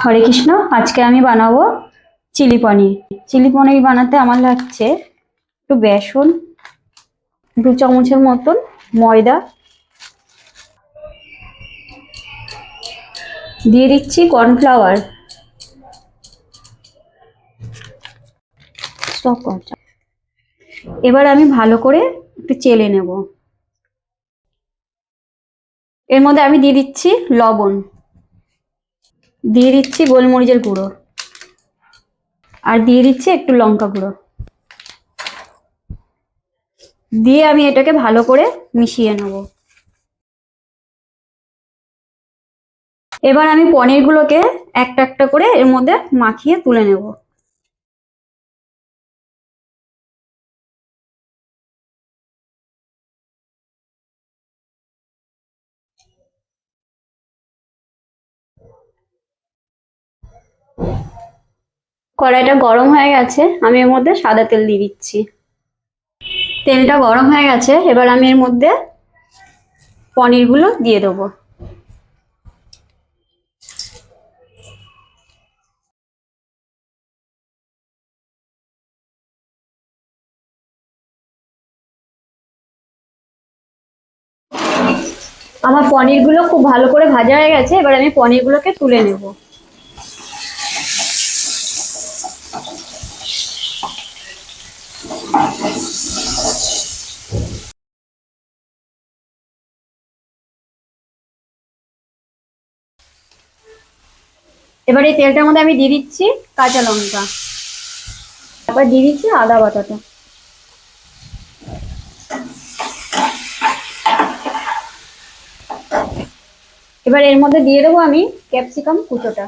হরে কৃষ্ণ। আজকে আমি বানাবো চিলি পনির। চিলি পনির বানাতে আমার লাগছে একটু বেসন, 2 চামচের মতন ময়দা, দিয়ে দিচ্ছি কর্নফ্লাওয়ার, এবার আমি ভালো করে একটু চেলে নেব। এর মধ্যে আমি দিয়ে দিচ্ছি লবণ, দিয়ে দিচ্ছি গোলমরিচের গুঁড়ো, আর দিয়ে দিচ্ছি একটু লঙ্কা গুঁড়ো, দিয়ে আমি এটাকে ভালো করে মিশিয়ে নেব। এবার আমি পনিরগুলোকে একটা একটা করে এর মধ্যে মাখিয়ে তুলে নেব। কড়াইটা গরম হয়ে গেছে, আমি এর মধ্যে সাদা তেল দিয়ে দিচ্ছি। তেলটা গরম হয়ে গেছে, এবার আমি এর মধ্যে পনিরগুলো দিয়ে দেবো। আমার পনিরগুলো খুব ভালো করে ভাজা হয়ে গেছে, এবার আমি পনিরগুলোকে তুলে নেব। এবার এই তেলটার মধ্যে আমি দিয়ে দিচ্ছি কাঁচা লঙ্কা, তারপর দিয়ে দিচ্ছি আদা বাটাটা, এবার এর মধ্যে দিয়ে দেবো আমি ক্যাপসিকাম কুচোটা।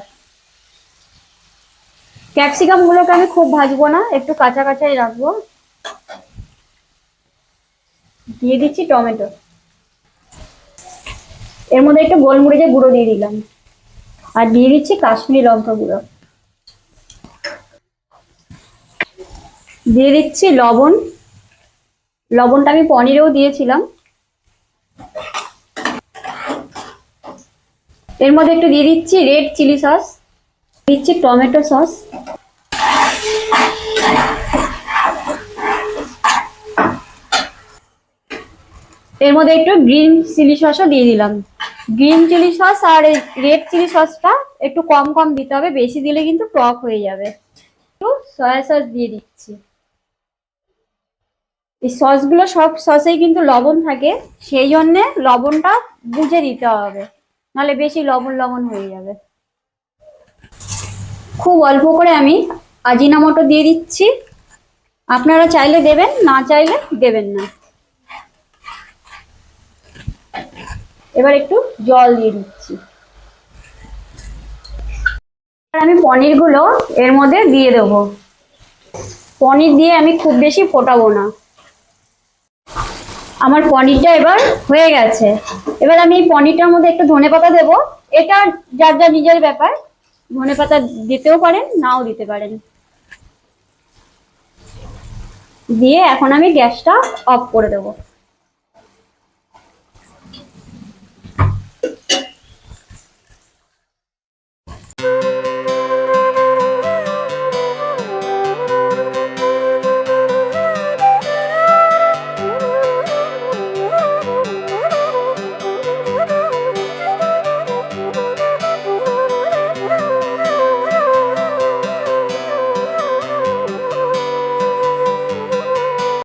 ক্যাপসিকাম গুলোকে আমি খুব ভাজবো না, একটু কাঁচা কাঁচাই রাখবো। দিয়ে দিচ্ছি টমেটো, এর মধ্যে একটু গোলমরিচের গুঁড়ো দিয়ে দিলাম, আর দিয়ে দিচ্ছি কাশ্মীরি লঙ্কা গুঁড়ো, দিয়ে দিচ্ছি লবণ। লবণটা আমি পনিরেও দিয়েছিলাম। এর মধ্যে একটু দিয়ে দিচ্ছি রেড চিলি সস, দিচ্ছি টমেটো সস, এর মধ্যে একটু গ্রিন চিলি সসও দিয়ে দিলাম। গ্রিন চিলি সস আর রেড চিলি সসটা একটু কম কম দিতে হবে, বেশি দিলে কিন্তু টক হয়ে যাবে। একটু সয়া সস দিয়ে দিচ্ছি। এই সসগুলো সব সসেই কিন্তু লবণ থাকে, সেই জন্যে লবণটা বুঝে দিতে হবে, নাহলে বেশি লবণ লবণ হয়ে যাবে। খুব অল্প করে আমি আজিনামোটো দিয়ে দিচ্ছি, আপনারা চাইলে দেবেন, না চাইলে দেবেন না। এবার একটু জল দিয়ে দিচ্ছি। আমি পনিরগুলো এর মধ্যে দিয়ে দেবো। পনির দিয়ে আমি খুব বেশি ফোটাবো না। আমার পনিরটা এবার হয়ে গেছে, এবার আমি এই পনিরটার মধ্যে একটু ধনেপাতা দেবো। এটা যার যার নিজের ব্যাপার, ধনেপাতা দিতেও পারেন, নাও দিতে পারেন। দিয়ে এখন আমি গ্যাসটা অফ করে দেবো।